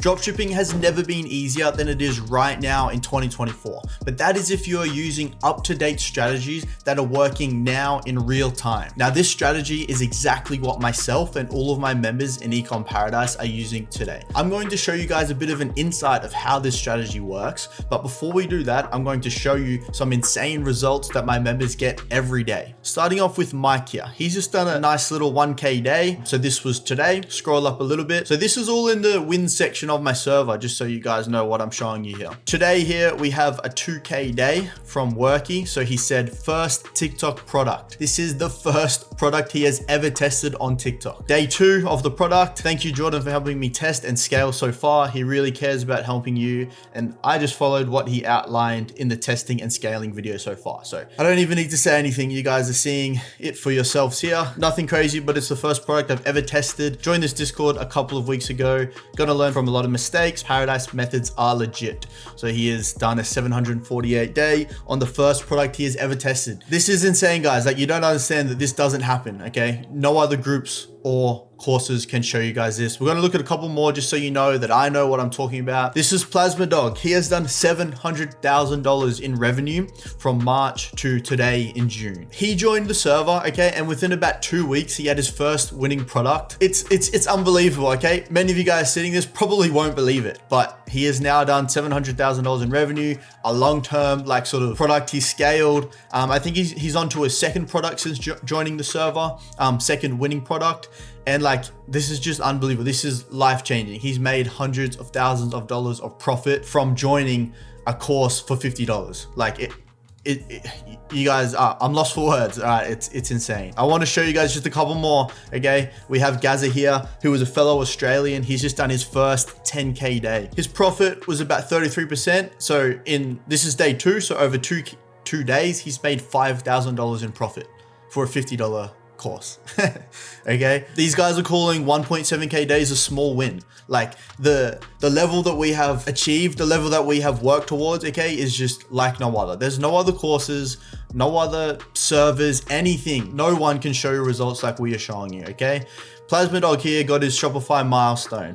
Dropshipping has never been easier than it is right now in 2024, but that is if you are using up-to-date strategies that are working now in real time. Now, this strategy is exactly what myself and all of my members in Ecom Paradise are using today. I'm going to show you guys a bit of an insight of how this strategy works, but before we do that, I'm going to show you some insane results that my members get every day. Starting off with Mike here. He's just done a nice little 1K day. So this was today. Scroll up a little bit. So this is all in the win section of my server, just so you guys know what I'm showing you here. Today here we have a 2K day from Worky. So he said first TikTok product. This is the first product he has ever tested on TikTok. Day 2 of the product. Thank you, Jordan, for helping me test and scale so far. He really cares about helping you, and I just followed what he outlined in the testing and scaling video so far. So I don't even need to say anything. You guys are seeing it for yourselves here. Nothing crazy, but it's the first product I've ever tested. Joined this Discord a couple of weeks ago. Gonna learn from a lot of mistakes. Paradise methods are legit. So he has done a 748 day on the first product he has ever tested. This is insane, guys. Like, you don't understand that this doesn't happen, okay? No other groups or courses can show you guys this. We're going to look at a couple more just so you know that I know what I'm talking about. This is Plasma Dog. He has done $700,000 in revenue from March to today in June. He joined the server, okay, and within about 2 weeks, he had his first winning product. It's unbelievable, okay? Many of you guys sitting this probably won't believe it, but he has now done $700,000 in revenue, a long-term like sort of product he scaled. I think he's onto his second product since joining the server, second winning product. And like, this is just unbelievable. This is life-changing. He's made hundreds of thousands of dollars of profit from joining a course for $50. Like you guys, I'm lost for words. All right, it's insane. I want to show you guys just a couple more. Okay, we have Gaza here, who is a fellow Australian. He's just done his first 10K day. His profit was about 33%. So this is day 2. So over two days, he's made $5,000 in profit for a $50 course. Okay, these guys are calling 1.7K days a small win. Like the level that we have achieved, the level that we have worked towards, okay, is just like no other. There's no other courses, no other servers, anything. No one can show you results like we are showing you. Okay, Plasma Dog here got his Shopify milestone,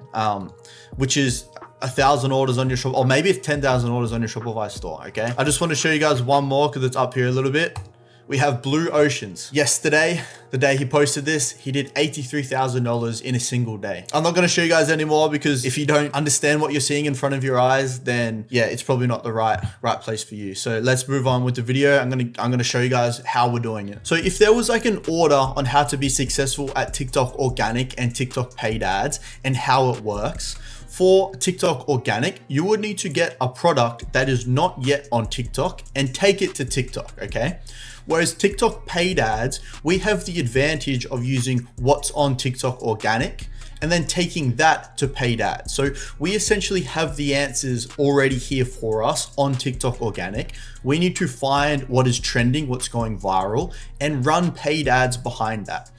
which is 1,000 orders on your shop, or maybe it's 10,000 orders on your Shopify store. Okay, I just want to show you guys one more because it's up here a little bit. We have Blue Oceans. Yesterday, the day he posted this, he did $83,000 in a single day. I'm not going to show you guys anymore because if you don't understand what you're seeing in front of your eyes, then yeah, it's probably not the right place for you. So let's move on with the video. I'm going to show you guys how we're doing it. So if there was like an order on how to be successful at TikTok organic and TikTok paid ads and how it works, for TikTok organic, you would need to get a product that is not yet on TikTok and take it to TikTok, okay? Whereas TikTok paid ads, we have the advantage of using what's on TikTok organic and then taking that to paid ads. So we essentially have the answers already here for us on TikTok organic. We need to find what is trending, what's going viral, and run paid ads behind that.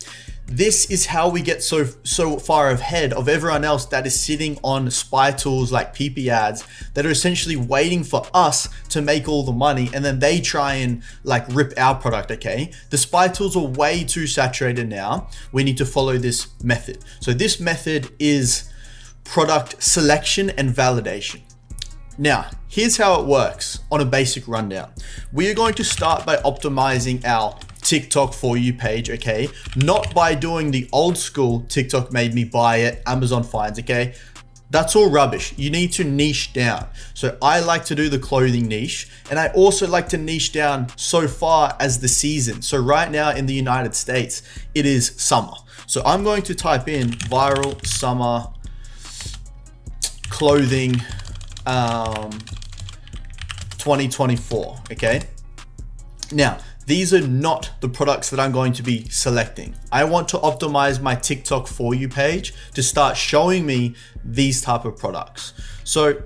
This is how we get so far ahead of everyone else that is sitting on spy tools like PP ads that are essentially waiting for us to make all the money, and then they try and like rip our product, okay? The spy tools are way too saturated now. We need to follow this method. So this method is product selection and validation. Now, here's how it works on a basic rundown. We are going to start by optimizing our TikTok For You page, okay? Not by doing the old school TikTok made me buy it, Amazon finds, okay? That's all rubbish. You need to niche down. So I like to do the clothing niche, and I also like to niche down so far as the season. So right now in the United States, it is summer. So I'm going to type in viral summer clothing 2024, okay? Now, these are not the products that I'm going to be selecting. I want to optimize my TikTok For You page to start showing me these type of products. So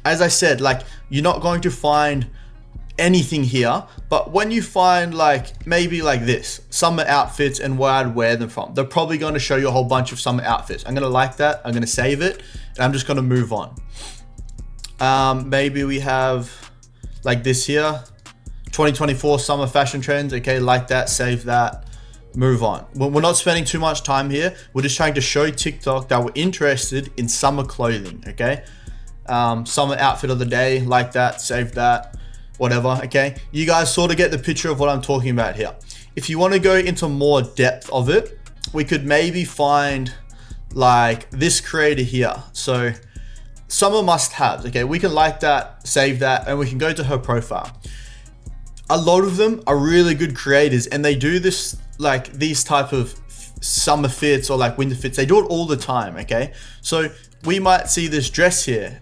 as I said, like, you're not going to find anything here, but when you find like maybe like this, summer outfits and where I'd wear them from, they're probably going to show you a whole bunch of summer outfits. I'm going to like that. I'm going to save it, and I'm just going to move on. Maybe we have like this here, 2024 summer fashion trends. Okay, like that, save that. move on. We're not spending too much time here. We're just trying to show TikTok that we're interested in summer clothing, okay? Summer outfit of the day, like that, save that, whatever, okay? You guys sort of get the picture of what I'm talking about here. If you want to go into more depth of it, we could maybe find like this creator here. So summer must-haves, okay? We can like that, save that, and we can go to her profile. A lot of them are really good creators, and they do this, like these type of summer fits or like winter fits. They do it all the time, okay? So we might see this dress here.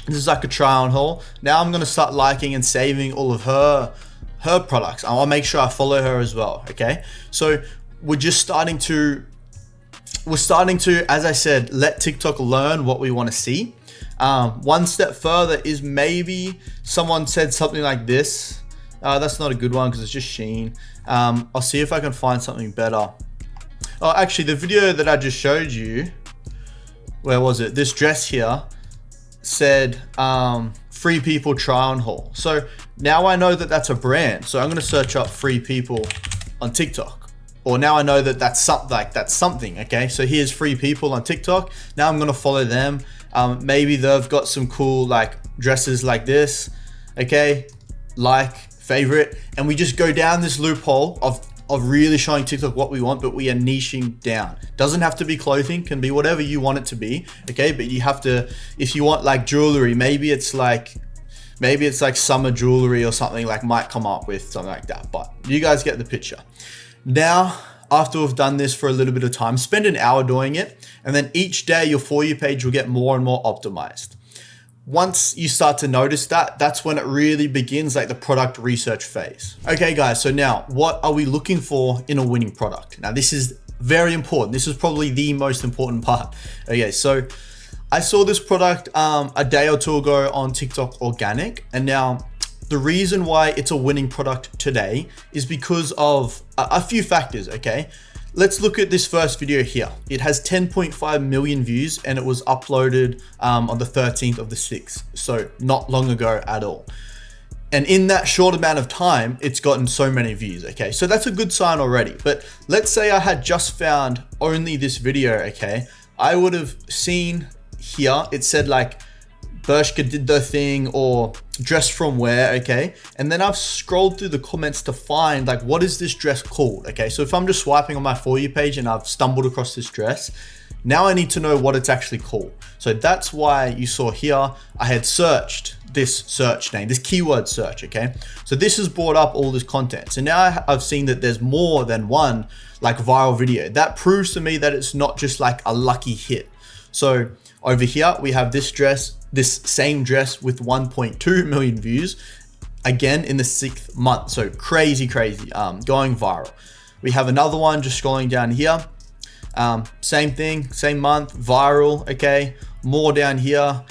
This is like a try on haul. Now I'm gonna start liking and saving all of her products. I'll make sure I follow her as well, okay? So we're starting to, as I said, let TikTok learn what we want to see. One step further is maybe someone said something like this. That's not a good one because it's just Sheen. I'll see if I can find something better. Oh, actually, the video that I just showed you, where was it? This dress here said Free People try on haul. So now I know that that's a brand. So I'm going to search up Free People on TikTok. Or now I know that that's something, okay? So here's Free People on TikTok. Now I'm gonna follow them. Maybe they've got some cool like dresses like this, okay? Like, favorite. And we just go down this loophole of really showing TikTok what we want, but we are niching down. Doesn't have to be clothing, can be whatever you want it to be, okay? But you have to, if you want like jewelry, maybe it's like summer jewelry or something, like might come up with something like that, but you guys get the picture. Now, after we've done this for a little bit of time, spend an hour doing it, and then each day your For You page will get more and more optimized. Once you start to notice that, that's when it really begins, like the product research phase. Okay guys, so now what are we looking for in a winning product? Now this is very important. This is probably the most important part. Okay, so I saw this product a day or two ago on TikTok Organic, and now the reason why it's a winning product today is because of a few factors, okay? Let's look at this first video here. It has 10.5 million views and it was uploaded on the 13th of the 6th. So not long ago at all. And in that short amount of time, it's gotten so many views, okay? So that's a good sign already. But let's say I had just found only this video, okay? I would have seen here, it said like, Bershka did the thing or dress from where, okay? And then I've scrolled through the comments to find like, what is this dress called, okay? So if I'm just swiping on my For You page and I've stumbled across this dress, now I need to know what it's actually called. So that's why you saw here, I had searched this search name, this keyword search, okay? So this has brought up all this content. So now I've seen that there's more than one like viral video. That proves to me that it's not just like a lucky hit. So over here, we have this dress, this same dress with 1.2 million views, again in the 6th month. So crazy, going viral. We have another one just scrolling down here. Same thing, same month, viral, okay? More down here.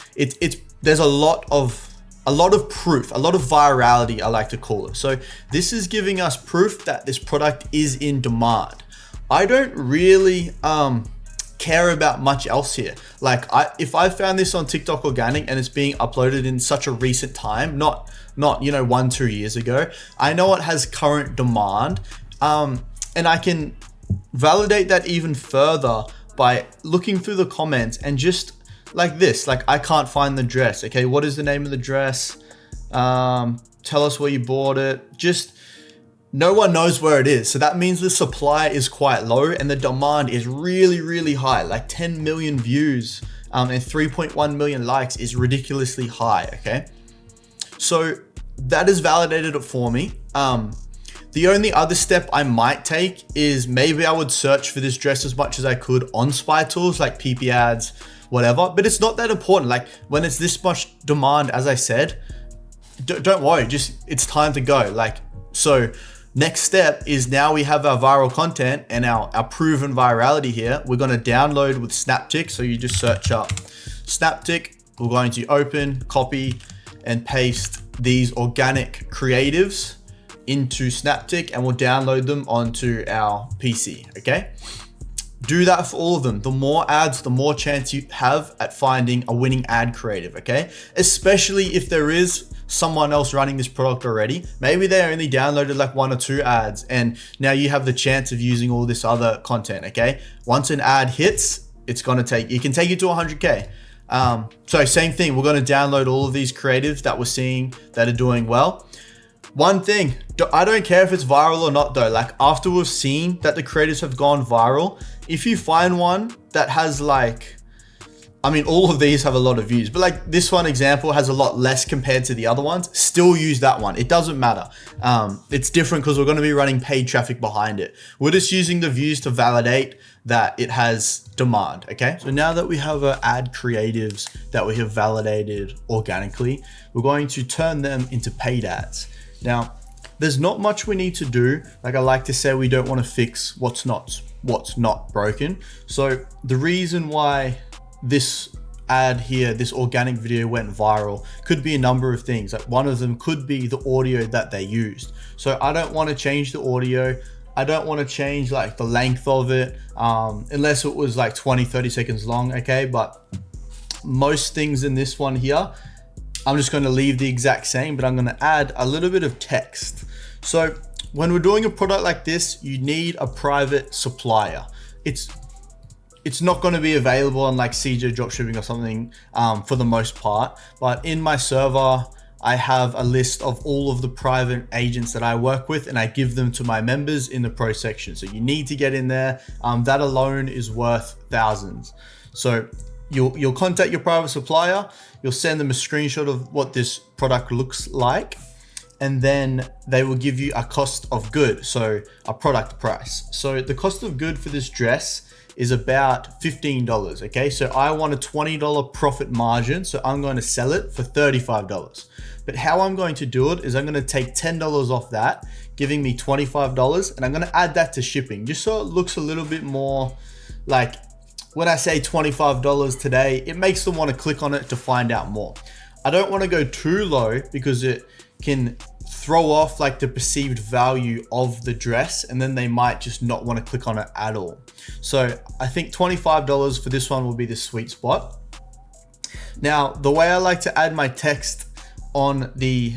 There's a lot of proof, a lot of virality, I like to call it. So this is giving us proof that this product is in demand. I don't really care about much else here. Like if I found this on TikTok Organic and it's being uploaded in such a recent time, not 1-2 years ago, I know it has current demand, and I can validate that even further by looking through the comments and just like this, like I can't find the dress. Okay, what is the name of the dress? Tell us where you bought it. Just no one knows where it is. So that means the supply is quite low and the demand is really high. Like 10 million views and 3.1 million likes is ridiculously high, okay? So that has validated it for me. The only other step I might take is maybe I would search for this dress as much as I could on spy tools like PP ads, whatever, but it's not that important. Like when it's this much demand, as I said, don't worry, just it's time to go. Like, so next step is now we have our viral content and our proven virality here. We're going to download with Snaptic. So you just search up Snaptic. We're going to open, copy, and paste these organic creatives into Snaptic and we'll download them onto our PC, okay? do that for all of them. The more ads, the more chance you have at finding a winning ad creative, okay? Especially if there is someone else running this product already. Maybe they only downloaded like 1 or 2 ads and now you have the chance of using all this other content, okay? Once an ad hits, it's gonna take, it can take you to 100K. So same thing, we're gonna download all of these creatives that we're seeing that are doing well. One thing, I don't care if it's viral or not though, like after we've seen that the creatives have gone viral, if you find one that has like, I mean, all of these have a lot of views, but like this one example has a lot less compared to the other ones, still use that one. It doesn't matter. It's different because we're going to be running paid traffic behind it. We're just using the views to validate that it has demand, okay? So now that we have our ad creatives that we have validated organically, we're going to turn them into paid ads. Now, there's not much we need to do. Like I like to say, we don't want to fix what's not broken. So the reason why this ad here, this organic video went viral could be a number of things. Like one of them could be the audio that they used. So I don't want to change the audio. I don't want to change like the length of it, unless it was like 20-30 seconds long, okay? But most things in this one here, I'm just going to leave the exact same, but I'm going to add a little bit of text. So when we're doing a product like this, you need a private supplier. It's not going to be available on like CJ Dropshipping or something for the most part, but in my server, I have a list of all of the private agents that I work with and I give them to my members in the pro section. So you need to get in there. That alone is worth thousands. So you'll contact your private supplier, you'll send them a screenshot of what this product looks like, and then they will give you a cost of good, so a product price. So the cost of good for this dress is about $15, okay? So I want a $20 profit margin, so I'm going to sell it for $35. But how I'm going to do it is I'm going to take $10 off that, giving me $25, and I'm going to add that to shipping, just so it looks a little bit more like, when I say $25 today, it makes them want to click on it to find out more. I don't want to go too low because it can throw off like the perceived value of the dress and then they might just not want to click on it at all. So I think $25 for this one will be the sweet spot. Now, the way I like to add my text on the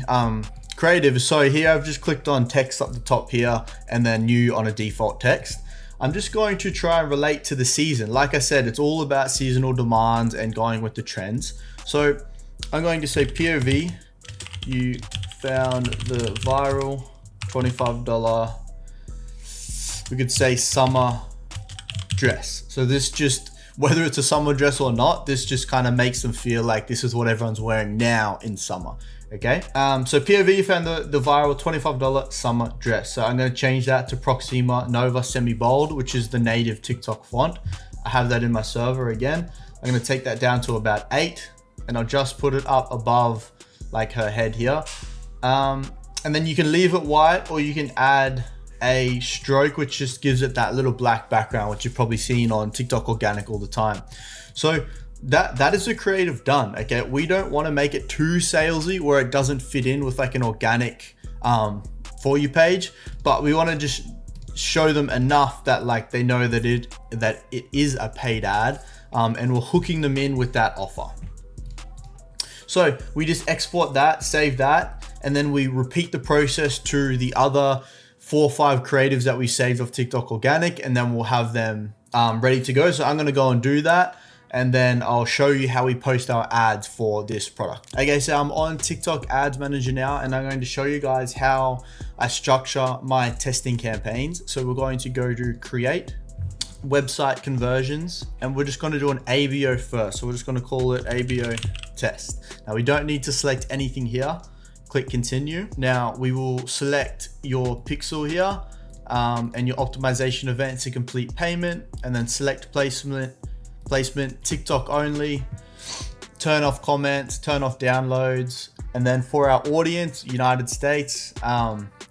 creative, so here I've just clicked on text up the top here and then new on a default text. I'm just going to try and relate to the season. Like I said, it's all about seasonal demands and going with the trends. So I'm going to say POV, you found the viral $25, we could say summer dress. So this just, whether it's a summer dress or not, this just kind of makes them feel like this is what everyone's wearing now in summer. Okay, so POV found the viral $25 summer dress. So I'm going to change that to Proxima Nova semi-bold, which is the native TikTok font. I have that in my server again. I'm going to take that down to about 8 and I'll just put it up above like her head here. And then you can leave it white or you can add a stroke, which just gives it that little black background, which you've probably seen on TikTok organic all the time. So that is the creative done, okay? We don't want to make it too salesy where it doesn't fit in with like an organic For You page, but we want to just show them enough that like they know that it is a paid ad, and we're hooking them in with that offer. So we just export that, save that, and then we repeat the process to the other 4 or 5 creatives that we saved off TikTok organic, and then we'll have them ready to go. So I'm going to go and do that, and then I'll show you how we post our ads for this product. Okay, so I'm on TikTok Ads Manager now, and I'm going to show you guys how I structure my testing campaigns. So we're going to go to create website conversions, and we're just going to do an ABO first. So we're just going to call it ABO test. Now we don't need to select anything here. Click continue. Now we will select your pixel here and your optimization event to complete payment, and then select placement, TikTok only, turn off comments, turn off downloads, and then for our audience, United States,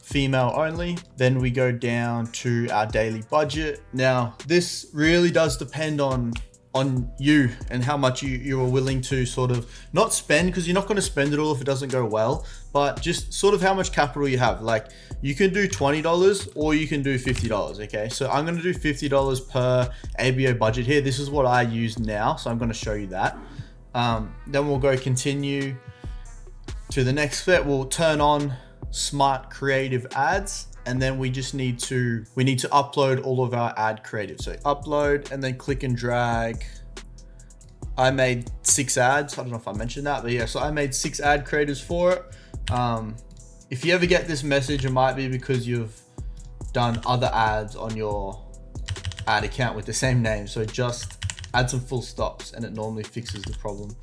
female only. Then we go down to our daily budget. Now this really does depend on on you and how much you are willing to sort of not spend, because you're not going to spend it all if it doesn't go well, but just sort of how much capital you have. Like you can do $20 or you can do $50. Okay, so I'm going to do $50 per ABO budget here. This is what I use now, so I'm going to show you that. Then we'll go continue to the next step. We'll turn on smart creative ads, and then we need to upload all of our ad creative. So upload and then click and drag. I made 6 ads. I don't know if I mentioned that, but yeah, so I made 6 ad creatives for it. If you ever get this message, it might be because you've done other ads on your ad account with the same name. So just add some full stops and it normally fixes the problem.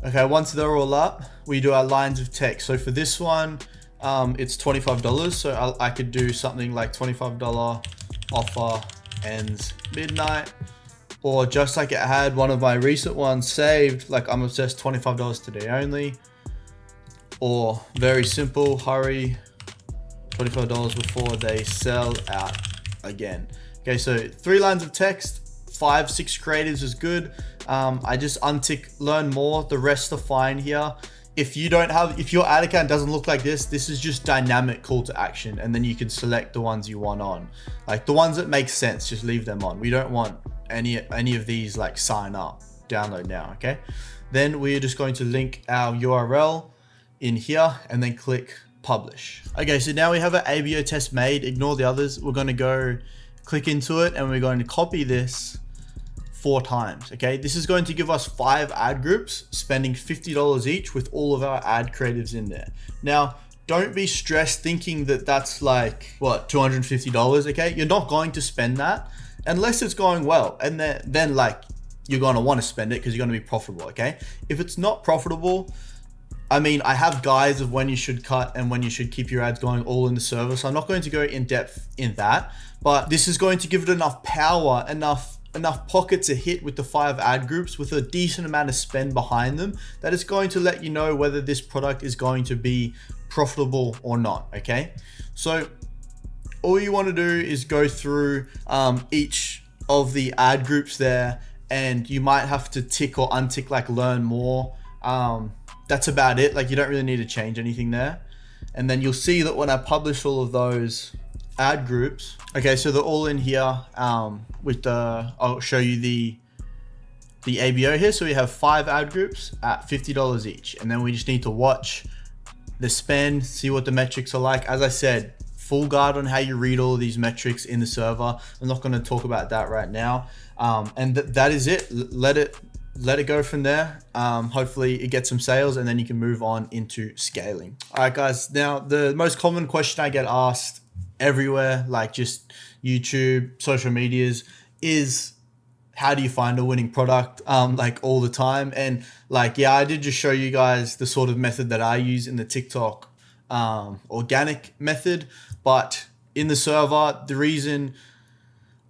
Okay, once they're all up, we do our lines of text. So for this one, it's $25. So I could do something like $25 offer ends midnight, or just like I had one of my recent ones saved, like I'm obsessed, $25 today only, or very simple, hurry, $25 before they sell out again. Okay, so 3 lines of text, 5-6 creatives is good. I just untick learn more. The rest are fine here. If your ad account doesn't look like this is just dynamic call to action, and then you can select the ones you want on. Like the ones that make sense, just leave them on. We don't want any of these like sign up, download now, okay? Then we're just going to link our URL in here and then click publish. Okay, so now we have an ABO test made. Ignore the others. We're going to go click into it and we're going to copy this 4 times. Okay, this is going to give us 5 ad groups spending $50 each with all of our ad creatives in there. Now, don't be stressed thinking that that's like what, $250. Okay, you're not going to spend that unless it's going well, and then like you're going to want to spend it because you're going to be profitable. Okay, if it's not profitable, I mean, I have guides of when you should cut and when you should keep your ads going all in the server, so I'm not going to go in depth in that, but this is going to give it enough power, enough pocket to hit with the 5 ad groups with a decent amount of spend behind them, that it's going to let you know whether this product is going to be profitable or not. Okay, so all you want to do is go through each of the ad groups there, and you might have to tick or untick like learn more. That's about it. Like you don't really need to change anything there. And then you'll see that when I publish all of those ad groups, okay, so they're all in here I'll show you the ABO here. So we have 5 ad groups at $50 each, and then we just need to watch the spend, see what the metrics are like. As I said, full guide on how you read all of these metrics in the server. I'm not going to talk about that right now. And that is it. Let it go from there. Hopefully it gets some sales, and then you can move on into scaling. All right, guys. Now, the most common question I get asked everywhere, like just YouTube, social medias, is how do you find a winning product, like all the time. And like, yeah, I did just show you guys the sort of method that I use in the TikTok organic method, but in the server, the reason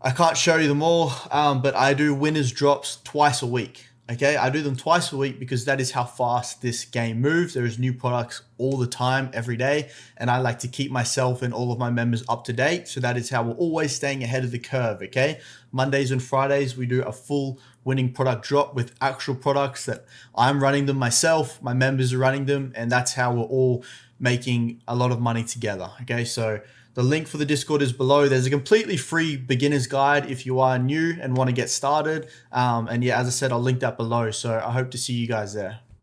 I can't show you them all, but I do winners drops twice a week. Okay, I do them twice a week because that is how fast this game moves. There is new products all the time, every day, and I like to keep myself and all of my members up to date. So that is how we're always staying ahead of the curve. Okay, Mondays and Fridays we do a full winning product drop with actual products that I'm running them myself, my members are running them, and that's how we're all making a lot of money together. Okay, so the link for the Discord is below. There's a completely free beginner's guide if you are new and want to get started. And yeah, as I said, I'll link that below. So I hope to see you guys there.